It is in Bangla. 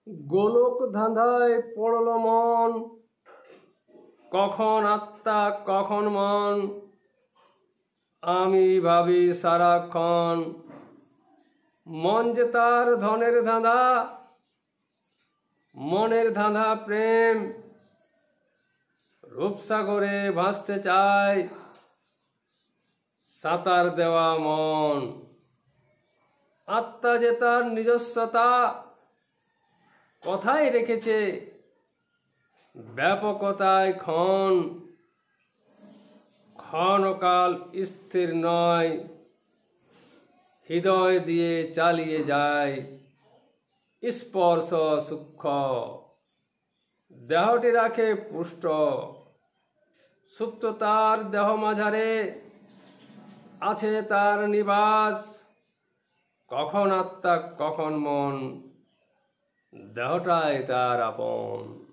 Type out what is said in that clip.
গোলক ধাঁধায় পড়ল মন, কখন আত্মা কখন মন। আমি ভাবি সারাক্ষণ, মন যে তার ধনের ধাঁধা, মনের ধাঁধা প্রেম। রূপসাগরে ভাসতে চায় সাঁতার দেওয়া মন। আত্মা যে তার নিজস্বতা কথাই রেখেছে ব্যাপকতায় ক্ষণ। ক্ষণকাল স্থির নয়, হৃদয় দিয়ে চালিয়ে যায় স্পর্শ সূক্ষ্ম। দেহটি রাখে পুষ্ট, সুপ্ত তার দেহ মাঝারে আছে তার নিবাস। কখন আত্মা কখন মন, দেহটাই তার আপন।